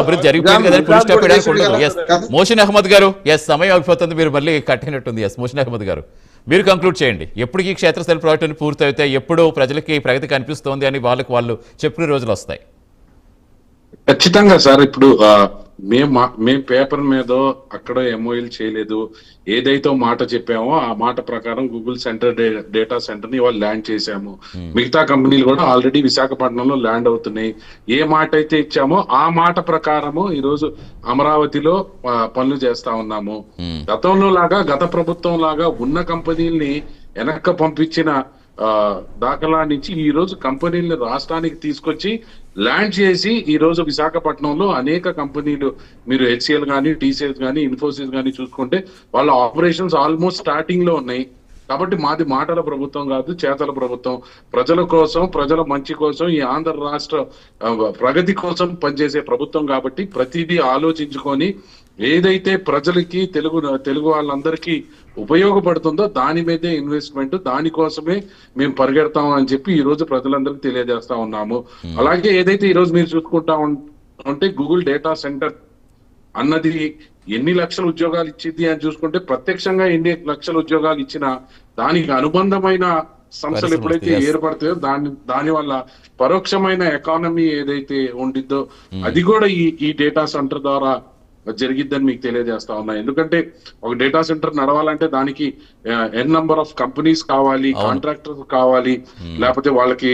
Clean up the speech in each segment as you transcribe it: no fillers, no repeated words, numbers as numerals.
అభివృద్ధి జరిగిపోయింది కదా, ఫుల్ స్టాప్ వేయడానికి ఉండదు. ఎస్ మోషన్ అహ్మద్ గారు, ఎస్ సమయం అయిపోతుంది, మీరు మళ్ళీ కట్టినట్టుంది. ఎస్ మోషన్ అహ్మద్ గారు, మీరు కంక్లూడ్ చేయండి. ఎప్పటికీ క్షేత్రస్థాయి ప్రాజెక్టులు పూర్తి అవుతాయి, ఎప్పుడు ప్రజలకి ప్రగతి కనిపిస్తోంది అని వాళ్ళు చెప్పిన రోజులు వస్తాయి? ఖచ్చితంగా సార్. ఇప్పుడు మేము పేపర్ మీద అక్కడ ఎంఓఎల్ చేయలేదు. ఏదైతే మాట చెప్పామో ఆ మాట ప్రకారం గూగుల్ సెంటర్ డేటా సెంటర్ ని ఇవాళ ల్యాండ్ చేశాము. మిగతా కంపెనీలు కూడా ఆల్రెడీ విశాఖపట్నంలో ల్యాండ్ అవుతున్నాయి. ఏ మాట అయితే ఇచ్చామో ఆ మాట ప్రకారము ఈ రోజు అమరావతిలో పనులు చేస్తా ఉన్నాము. గతంలో లాగా, గత ప్రభుత్వం లాగా ఉన్న కంపెనీల్ని వెనక్కి పంపించిన దాఖలా నుంచి ఈ రోజు కంపెనీలను రాష్ట్రానికి తీసుకొచ్చి ల్యాండ్ చేసి ఈ రోజు విశాఖపట్నంలో అనేక కంపెనీలు, మీరు హెచ్సిఎల్ కానీ, టీసీఎస్ కానీ, ఇన్ఫోసిస్ కానీ చూసుకుంటే వాళ్ళ ఆపరేషన్స్ ఆల్మోస్ట్ స్టార్టింగ్ లో ఉన్నాయి. కాబట్టి మాది మాటల ప్రభుత్వం కాదు, చేతల ప్రభుత్వం. ప్రజల కోసం, ప్రజల మంచి కోసం, ఈ ఆంధ్ర రాష్ట్ర ప్రగతి కోసం పనిచేసే ప్రభుత్వం. కాబట్టి ప్రతిదీ ఆలోచించుకొని ఏదైతే ప్రజలకి, తెలుగు వాళ్ళందరికీ ఉపయోగపడుతుందో దాని మీదే ఇన్వెస్ట్మెంట్, దానికోసమే మేము పరిగెడతాం అని చెప్పి ఈ రోజు ప్రజలందరికీ తెలియజేస్తా ఉన్నాము. అలాగే ఏదైతే ఈ రోజు మీరు చూసుకుంటా ఉంటే గూగుల్ డేటా సెంటర్ అన్నది ఎన్ని లక్షల ఉద్యోగాలు ఇచ్చింది అని చూసుకుంటే, ప్రత్యక్షంగా ఎన్ని లక్షల ఉద్యోగాలు ఇచ్చిన దానికి అనుబంధమైన సంస్థలు ఎప్పుడైతే ఏర్పడతాయో దాని వల్ల పరోక్షమైన ఎకానమీ ఏదైతే ఉండిద్దో అది కూడా ఈ డేటా సెంటర్ ద్వారా జరిగిద్దని మీకు తెలియజేస్తా ఉన్నా. ఎందుకంటే ఒక డేటా సెంటర్ నడవాలంటే దానికి ఎన్ నంబర్ ఆఫ్ కంపెనీస్ కావాలి, కాంట్రాక్టర్స్ కావాలి, లేకపోతే వాళ్ళకి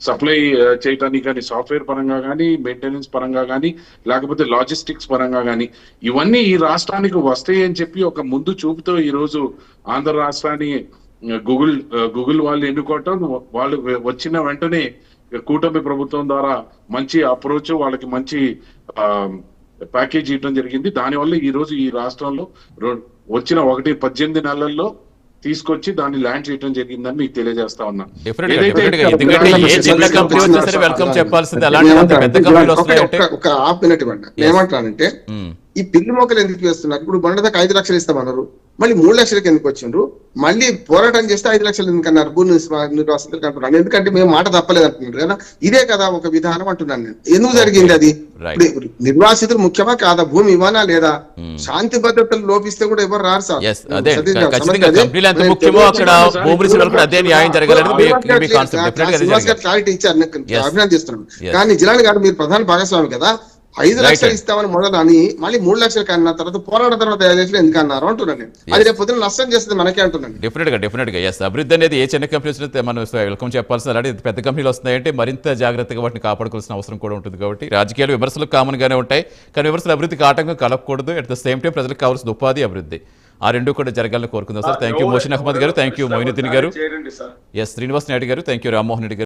సప్లై చేయటానికి కానీ, సాఫ్ట్వేర్ పరంగా కానీ, మెయింటెనెన్స్ పరంగా కానీ, లేకపోతే లాజిస్టిక్స్ పరంగా కానీ, ఇవన్నీ ఈ రాష్ట్రానికి వస్తాయి అని చెప్పి ఒక ముందు చూపుతో ఈ రోజు ఆంధ్ర రాష్ట్రాన్ని గూగుల్ వాళ్ళు ఎన్నుకోవటం, వాళ్ళు వచ్చిన వెంటనే కూటమి ప్రభుత్వం ద్వారా మంచి అప్రోచ్, వాళ్ళకి మంచి ప్యాకేజ్ ఇవ్వడం జరిగింది. దానివల్ల ఈ రోజు ఈ రాష్ట్రంలో వచ్చిన 18 నెలల్లో తీసుకొచ్చి దాన్ని ల్యాండ్ చేయడం జరిగిందని మీకు తెలియజేస్తా ఉన్నా. ఒక హాఫ్ మినిట్ ఇవ్వండి. ఏమంటానంటే ఈ పిల్లి మొక్కలు ఎందుకు వేస్తున్నారు? ఇప్పుడు మొన్నటిదాకా 5 లక్షలు ఇస్తామన్నారు, మళ్ళీ 3 లక్షలకి ఎందుకు వచ్చిండ్రు? మళ్ళీ పోరాటం చేస్తే 5 లక్షలు ఎందుకన్నారు? భూ నిర్వాసితులకు అంటున్నాను. ఎందుకంటే మేము మాట తప్పలేదు అంటున్నారు కదా, ఇదే కదా ఒక విధానం అంటున్నాను నేను. ఎందుకు జరిగింది అది? నిర్వాసితులు ముఖ్యమా కాదా? భూమి ఇవ్వనా లేదా? శాంతి భద్రతలు లోపిస్తే కూడా ఎవరు రారు సార్. క్లారిటీ ఇచ్చారు, అభినందిస్తున్నాను. కానీ జిల్లాని గారు మీరు ప్రధాన భాగస్వామి కదా, 5 లక్షలు ఇస్తామని మొదలు అని మళ్ళీ 3 లక్షలకి అన్న తర్వాత పోరాటం తర్వాత 5 లక్షలు ఎందుకు అన్నారు అంటున్నాను. అది రేపు పొద్దున నష్టం చేస్తుంది మనకే అంటున్నాను. డెఫినెట్ గా ఎస్. అభివృద్ధి అనేది ఏ చిన్న కంపెనీస్ మనం వెల్కమ్ చెప్పాల్సింది. అలాంటి పెద్ద కంపెనీలు వస్తున్నాయంటే మరింత జాగ్రత్తగా వాటిని కాపాడుకోవాల్సిన అవసరం కూడా ఉంటుంది. కాబట్టి రాజకీయాలు విమర్శలు కామన్ గానే ఉంటాయి, కానీ విమర్శలు అభివృద్ధికి ఆటంకం కలగకూడదు. అట్ ద సేమ్ టైం ప్రజలకు కావాల్సిన ఉపాధి, అభివృద్ధి ఆ రెండు కూడా జరగాలని కోరుకుందాం sir. Thank you Mohsin Ahmed గారు, థ్యాంక్ యూ మొయినుద్దీన్ గారు, ఎస్ శ్రీనివాస్ నాయుడు గారు, థ్యాంక్ యూ రామ్మోహన్ రెడ్డి గారు.